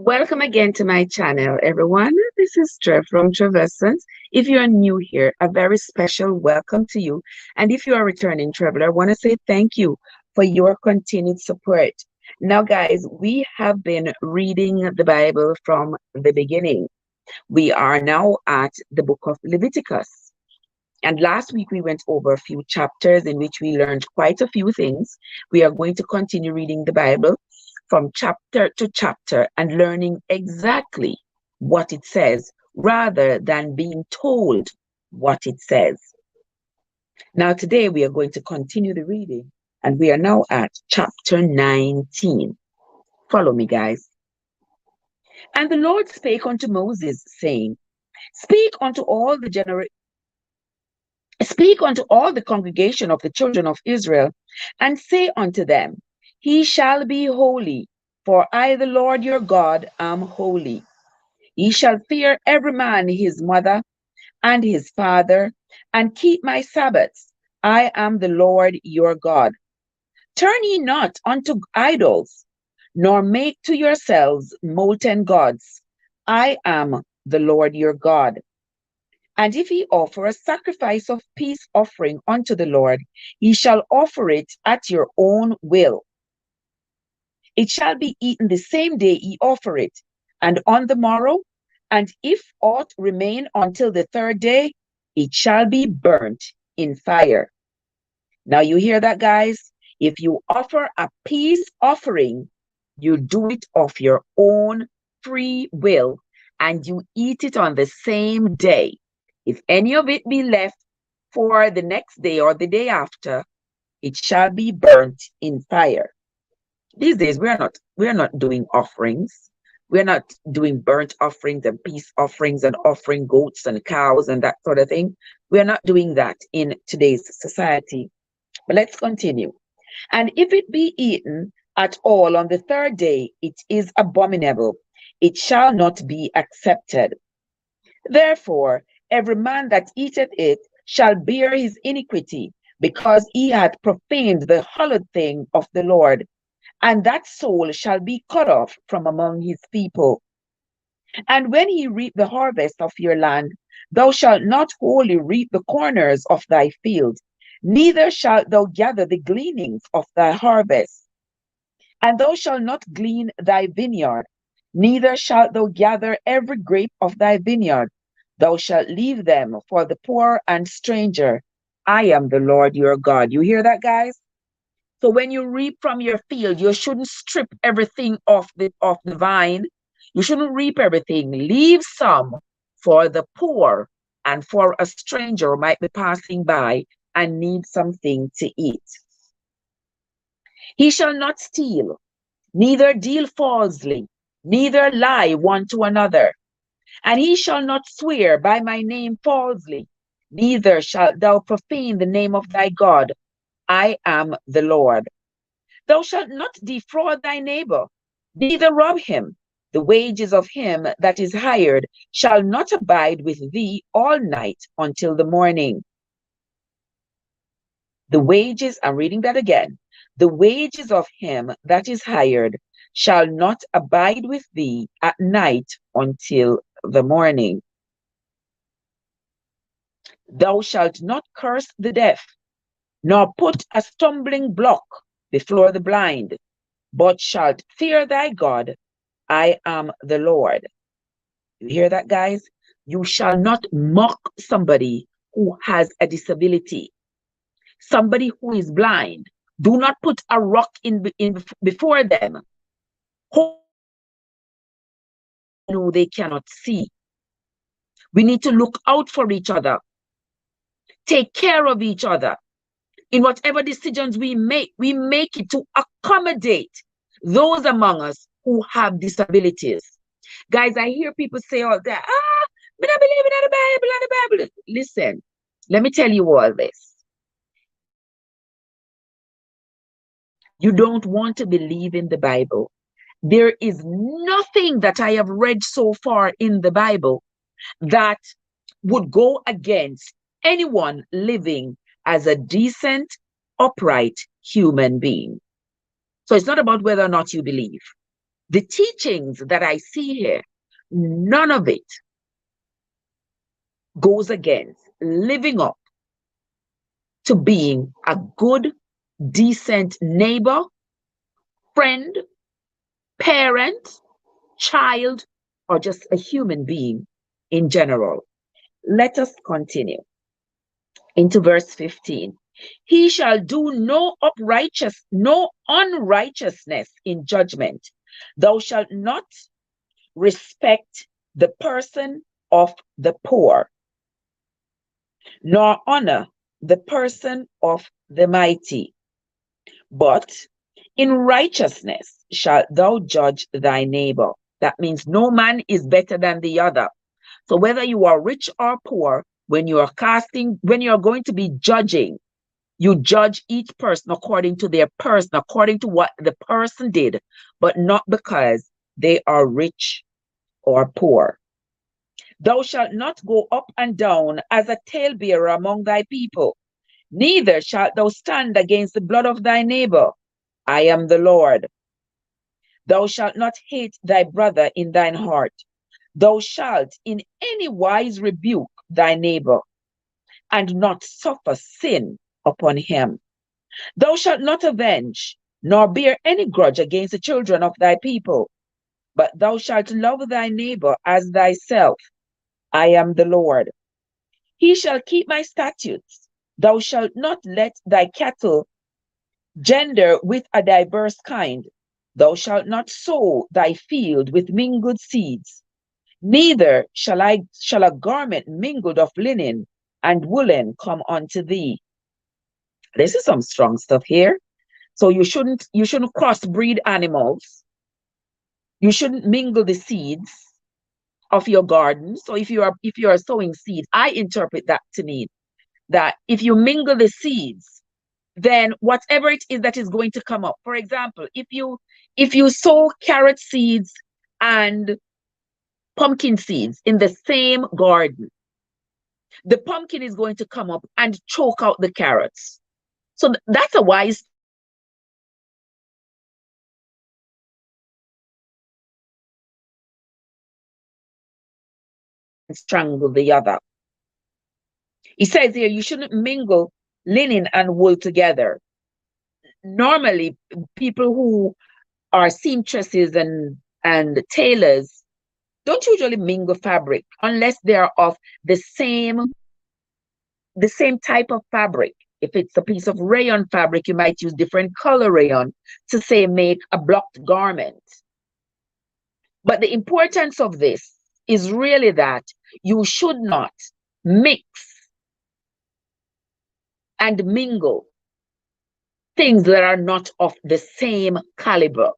Welcome again to my channel, everyone. This is Trev from Trevessence. If you are new here, a very special welcome to you. And if you are a returning traveler, I want to say thank you for your continued support. Now, guys, we have been reading the Bible from the beginning. We are now at the book of Leviticus. And last week we went over a few chapters in which we learned quite a few things. We are going to continue reading the Bible from chapter to chapter and learning exactly what it says rather than being told what it says. Now today we are going to continue the reading and we are now at chapter 19. Follow me, guys. And the Lord spake unto Moses, saying, Speak unto all the congregation of the children of Israel, and say unto them, He shall be holy, for I, the Lord your God, am holy. Ye shall fear every man his mother and his father, and keep my Sabbaths. I am the Lord your God. Turn ye not unto idols, nor make to yourselves molten gods. I am the Lord your God. And if ye offer a sacrifice of peace offering unto the Lord, ye shall offer it at your own will. It shall be eaten the same day ye offer it, and on the morrow, and if aught remain until the third day, it shall be burnt in fire. Now you hear that, guys? If you offer a peace offering, you do it of your own free will, and you eat it on the same day. If any of it be left for the next day or the day after, it shall be burnt in fire. These days we are not doing offerings. We're not doing burnt offerings and peace offerings and offering goats and cows and that sort of thing. We're not doing that in today's society. But let's continue. And if it be eaten at all on the third day, it is abominable. It shall not be accepted. Therefore, every man that eateth it shall bear his iniquity, because he hath profaned the hallowed thing of the Lord, and that soul shall be cut off from among his people. And when he reap the harvest of your land, thou shalt not wholly reap the corners of thy field, neither shalt thou gather the gleanings of thy harvest. And thou shalt not glean thy vineyard, neither shalt thou gather every grape of thy vineyard. Thou shalt leave them for the poor and stranger. I am the Lord your God. You hear that, guys? So when you reap from your field, you shouldn't strip everything off the vine. You shouldn't reap everything. Leave some for the poor and for a stranger who might be passing by and need something to eat. He shall not steal, neither deal falsely, neither lie one to another. And he shall not swear by my name falsely, neither shalt thou profane the name of thy God. I am the Lord. Thou shalt not defraud thy neighbor, neither rob him. The wages of him that is hired shall not abide with thee all night until the morning. The wages, I'm reading that again. The wages of him that is hired shall not abide with thee at night until the morning. Thou shalt not curse the deaf, nor put a stumbling block before the blind, but shalt fear thy God. I am the Lord. You hear that, guys? You shall not mock somebody who has a disability, somebody who is blind. Do not put a rock in before them who know they cannot see. We need to look out for each other, take care of each other. In whatever decisions we make it to accommodate those among us who have disabilities. Guys, I hear people say all that, I don't believe in the Bible. Listen, let me tell you all this. You don't want to believe in the Bible. There is nothing that I have read so far in the Bible that would go against anyone living as a decent, upright human being. So it's not about whether or not you believe. the teachings that I see here, none of it goes against living up to being a good, decent neighbor, friend, parent, child, or just a human being in general. Let us continue into verse 15. He shall do no unrighteousness in judgment. Thou shalt not respect the person of the poor, nor honor the person of the mighty. But in righteousness shalt thou judge thy neighbor. That means no man is better than the other. So whether you are rich or poor, when you are going to be judging, you judge each person according to their person, according to what the person did, but not because they are rich or poor. Thou shalt not go up and down as a talebearer among thy people, neither shalt thou stand against the blood of thy neighbor. I am the Lord. Thou shalt not hate thy brother in thine heart. Thou shalt in any wise rebuke thy neighbor, and not suffer sin upon him. Thou shalt not avenge, nor bear any grudge against the children of thy people, but thou shalt love thy neighbor as thyself. I am the Lord. He shall keep my statutes. Thou shalt not let thy cattle gender with a diverse kind. Thou shalt not sow thy field with mingled seeds. Neither shall a garment mingled of linen and woolen come unto thee. This is some strong stuff here. So you shouldn't crossbreed animals. You shouldn't mingle the seeds of your garden. So if you are sowing seed, I interpret that to mean that if you mingle the seeds, then whatever it is that is going to come up. For example, if you sow carrot seeds and pumpkin seeds in the same garden, the pumpkin is going to come up and choke out the carrots. So that's a wise strangle the other. He says here, you shouldn't mingle linen and wool together. Normally, people who are seamstresses and tailors don't usually mingle fabric unless they are of the same type of fabric. If it's a piece of rayon fabric, you might use different color rayon to say make a blocked garment. But the importance of this is really that you should not mix and mingle things that are not of the same caliber.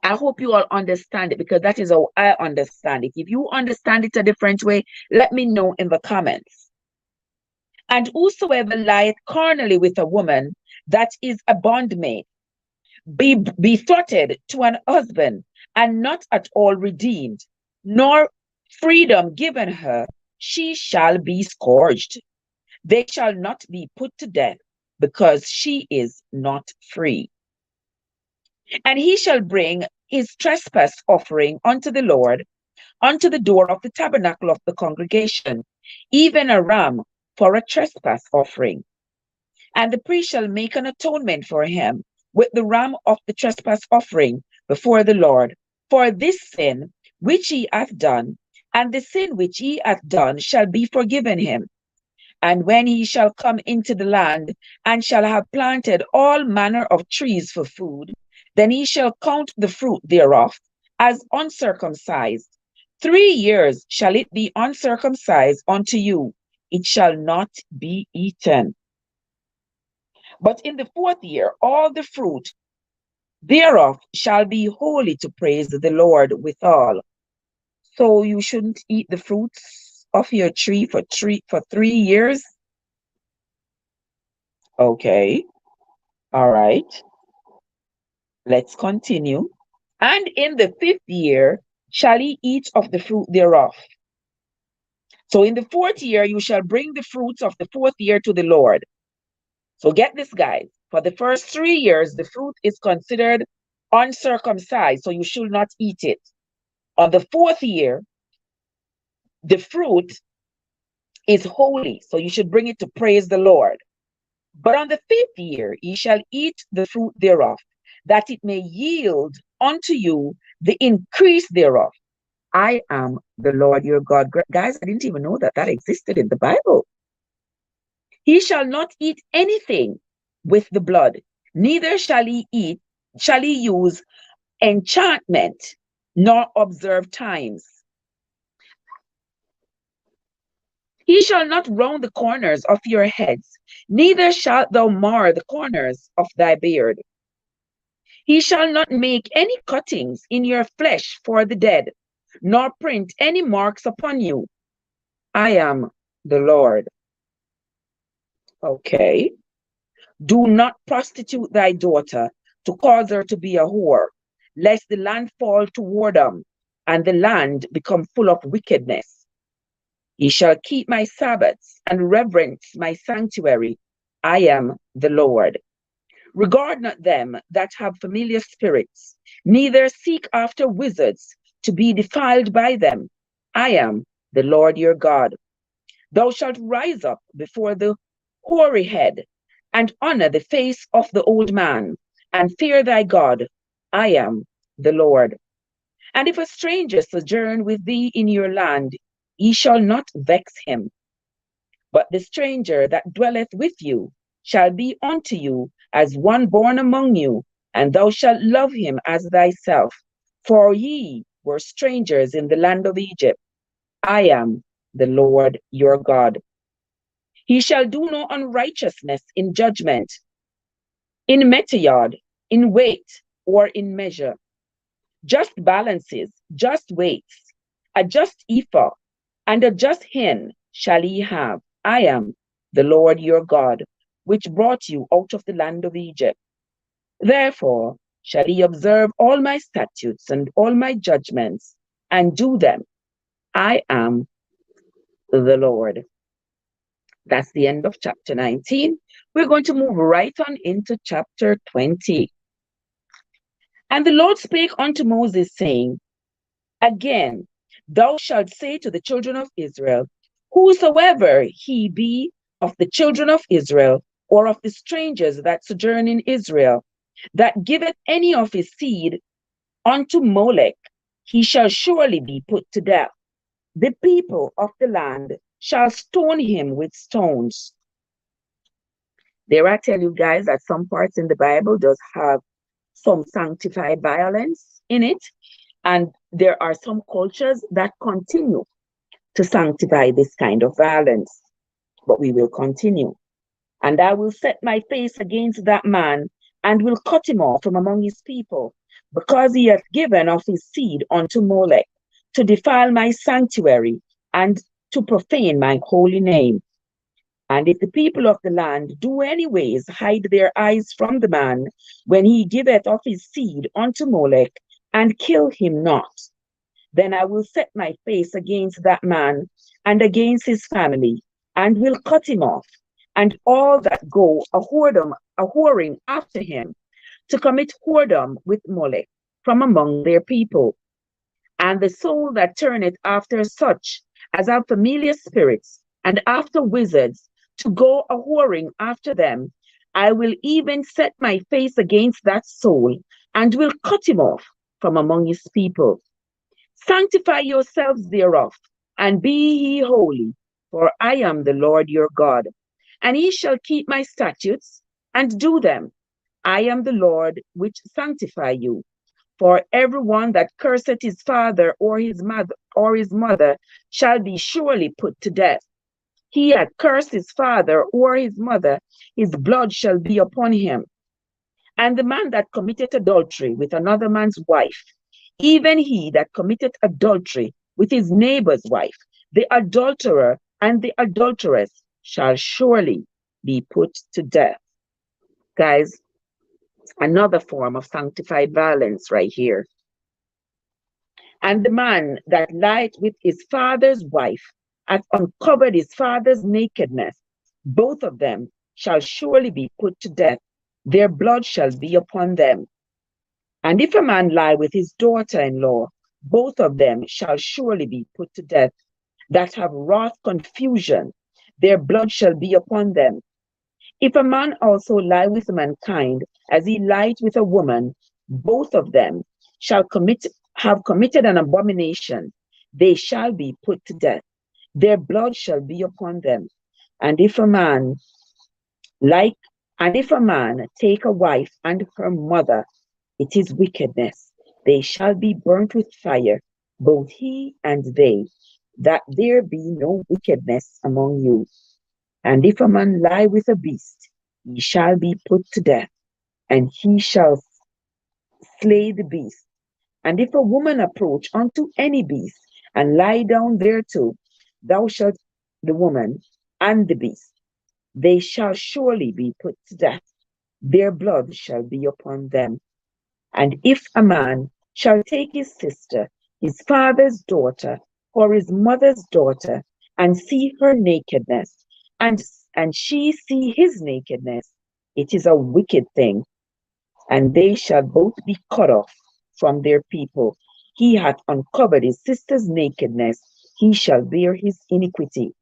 I hope you all understand it, because that is how I understand it. If you understand it a different way, let me know in the comments. And whosoever lieth carnally with a woman that is a bondmaid, be betrothed to an husband, and not at all redeemed, nor freedom given her, she shall be scourged. They shall not be put to death, because she is not free. And he shall bring his trespass offering unto the Lord, unto the door of the tabernacle of the congregation, even a ram for a trespass offering. And the priest shall make an atonement for him with the ram of the trespass offering before the Lord, for this sin which he hath done, and the sin which he hath done shall be forgiven him. And when he shall come into the land, and shall have planted all manner of trees for food, then he shall count the fruit thereof as uncircumcised. 3 years shall it be uncircumcised unto you, it shall not be eaten. But in the 4th year, all the fruit thereof shall be holy to praise the Lord withal. So you shouldn't eat the fruits of your tree for 3 years. Okay. All right. Let's continue. And in the 5th year shall he eat of the fruit thereof. So in the 4th year, you shall bring the fruits of the 4th year to the Lord. So get this, guys. For the first 3 years, the fruit is considered uncircumcised, so you should not eat it. On the 4th year, the fruit is holy, so you should bring it to praise the Lord. But on the 5th year, ye shall eat the fruit thereof, that it may yield unto you the increase thereof. I am the Lord your God. Guys, I didn't even know that that existed in the Bible. He shall not eat anything with the blood, neither shall he use enchantment, nor observe times. He shall not round the corners of your heads, neither shalt thou mar the corners of thy beard. He shall not make any cuttings in your flesh for the dead, nor print any marks upon you. I am the Lord. Okay. Do not prostitute thy daughter to cause her to be a whore, lest the land fall toward them, and the land become full of wickedness. Ye shall keep my Sabbaths and reverence my sanctuary. I am the Lord. Regard not them that have familiar spirits, neither seek after wizards to be defiled by them. I am the Lord your God. Thou shalt rise up before the hoary head, and honor the face of the old man, and fear thy God. I am the Lord. And if a stranger sojourn with thee in your land, ye shall not vex him. But the stranger that dwelleth with you shall be unto you as one born among you, and thou shalt love him as thyself. For ye were strangers in the land of Egypt. I am the Lord your God. He shall do no unrighteousness in judgment, in metayard, in weight, or in measure. Just balances, just weights, a just ephah, and a just hin shall ye have. I am the Lord your God, which brought you out of the land of Egypt. Therefore shall ye observe all my statutes and all my judgments, and do them. I am the Lord. That's the end of chapter 19. We're going to move right on into chapter 20. And the Lord spake unto Moses, saying, Again, thou shalt say to the children of Israel, whosoever he be of the children of Israel, or of the strangers that sojourn in Israel, that giveth any of his seed unto Molech, he shall surely be put to death. The people of the land shall stone him with stones. There I tell you guys that some parts in the Bible does have some sanctified violence in it, and there are some cultures that continue to sanctify this kind of violence. But we will continue. And I will set my face against that man, and will cut him off from among his people, because he hath given of his seed unto Molech, to defile my sanctuary, and to profane my holy name. And if the people of the land do anyways hide their eyes from the man, when he giveth of his seed unto Molech, and kill him not, then I will set my face against that man, and against his family, and will cut him off, and all that go a whoring after him, to commit whoredom with Molech from among their people. And the soul that turneth after such as have familiar spirits, and after wizards, to go a whoring after them, I will even set my face against that soul, and will cut him off from among his people. Sanctify yourselves thereof, and be ye holy, for I am the Lord your God. And ye shall keep my statutes, and do them. I am the Lord which sanctify you. For everyone that curseth his father or his mother shall be surely put to death. He that cursed his father or his mother, his blood shall be upon him. And the man that committeth adultery with another man's wife, even he that committeth adultery with his neighbor's wife, the adulterer and the adulteress shall surely be put to death. Guys, another form of sanctified violence right here. And the man that lieth with his father's wife hath uncovered his father's nakedness. Both of them shall surely be put to death. Their blood shall be upon them. And if a man lie with his daughter-in-law, both of them shall surely be put to death, that have wrought confusion, their blood shall be upon them. If a man also lie with mankind, as he lied with a woman, both of them shall have committed an abomination, they shall be put to death, their blood shall be upon them. And if a man like and if a man take a wife and her mother, it is wickedness. They shall be burnt with fire, both he and they, that there be no wickedness among you. And if a man lie with a beast, he shall be put to death, and he shall slay the beast. And if a woman approach unto any beast, and lie down thereto, thou shalt the woman and the beast, they shall surely be put to death, their blood shall be upon them. And if a man shall take his sister, his father's daughter, or his mother's daughter, and see her nakedness, and she see his nakedness, it is a wicked thing, and they shall both be cut off from their people. He hath uncovered his sister's nakedness, he shall bear his iniquity.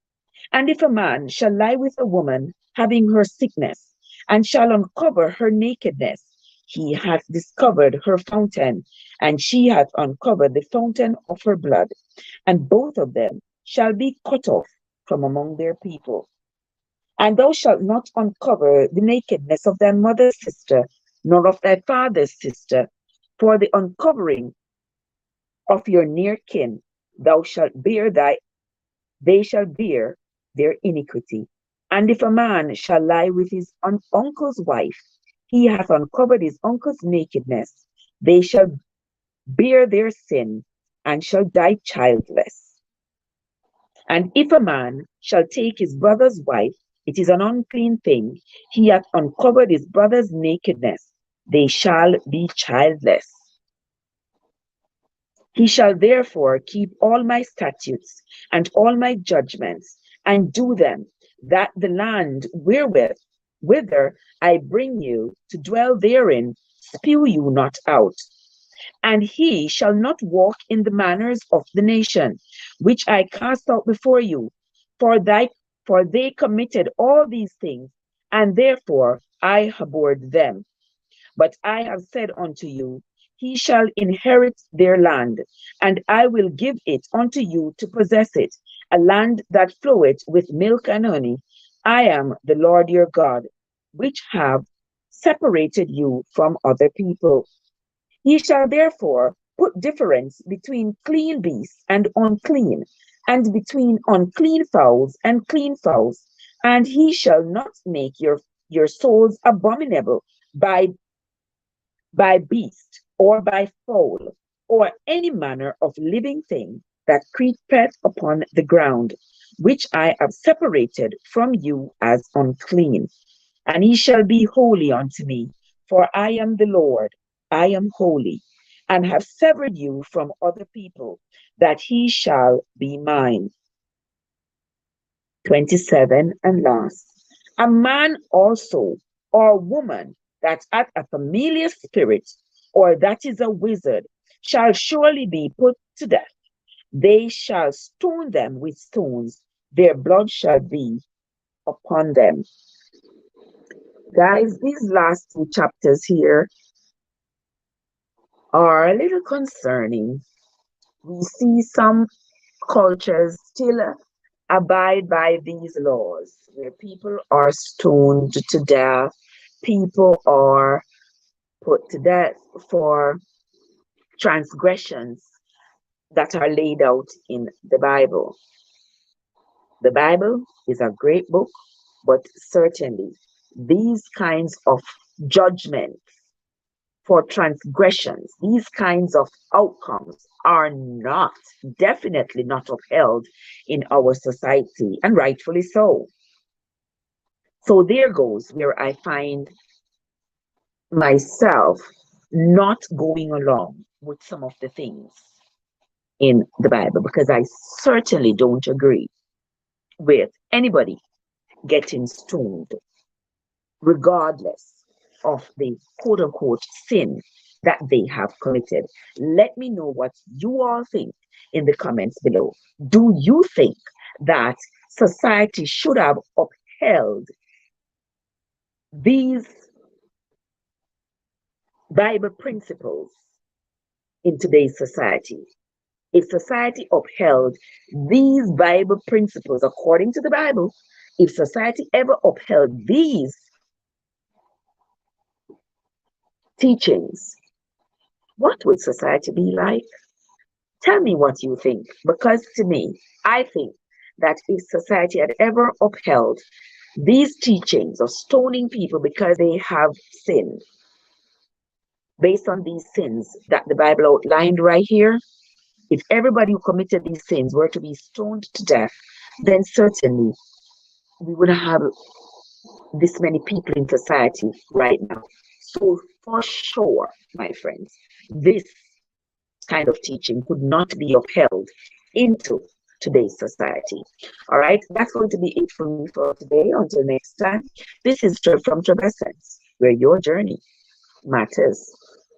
And if a man shall lie with a woman having her sickness, and shall uncover her nakedness, he hath discovered her fountain, and she hath uncovered the fountain of her blood, and both of them shall be cut off from among their people. And thou shalt not uncover the nakedness of thy mother's sister, nor of thy father's sister, for the uncovering of your near kin thou shalt bear they shall bear their iniquity. And if a man shall lie with his uncle's wife, he hath uncovered his uncle's nakedness. They shall bear their sin, and shall die childless. And if a man shall take his brother's wife, it is an unclean thing. He hath uncovered his brother's nakedness. They shall be childless. He shall therefore keep all my statutes and all my judgments, and do them, that the land whither I bring you to dwell therein spew you not out. And he shall not walk in the manners of the nation, which I cast out before you, for they committed all these things, and therefore I abhorred them. But I have said unto you, he shall inherit their land, and I will give it unto you to possess it, a land that floweth with milk and honey. I am the Lord your God, which have separated you from other people. Ye shall therefore put difference between clean beasts and unclean, and between unclean fowls and clean fowls, and he shall not make your souls abominable by beast, or by fowl, or any manner of living thing that creepeth upon the ground, which I have separated from you as unclean. And ye shall be holy unto me, for I am the Lord, I am holy, and have severed you from other people, that he shall be mine. 27 and last. A man also, or woman, that hath a familiar spirit, or that is a wizard, shall surely be put to death. They shall stone them with stones, their blood shall be upon them. Guys, these last two chapters here are a little concerning. We see some cultures still abide by these laws, where people are stoned to death, people are put to death for transgressions that are laid out in the Bible. The Bible is a great book, but certainly these kinds of judgments for transgressions, these kinds of outcomes are not, definitely not upheld in our society, and rightfully so. So there goes where I find myself not going along with some of the things in the Bible, because I certainly don't agree with anybody getting stoned, regardless of the quote unquote sin that they have committed. Let me know what you all think in the comments below. Do you think that society should have upheld these Bible principles in today's society? If society upheld these Bible principles according to the Bible, if society ever upheld these teachings, what would society be like? Tell me what you think, because to me, I think that if society had ever upheld these teachings of stoning people because they have sinned, based on these sins that the Bible outlined right here, if everybody who committed these sins were to be stoned to death, then certainly we wouldn't have this many people in society right now. So for sure, my friends, this kind of teaching could not be upheld into today's society. All right, that's going to be it for me for today. Until next time, this is Trev from Trevessence, where your journey matters.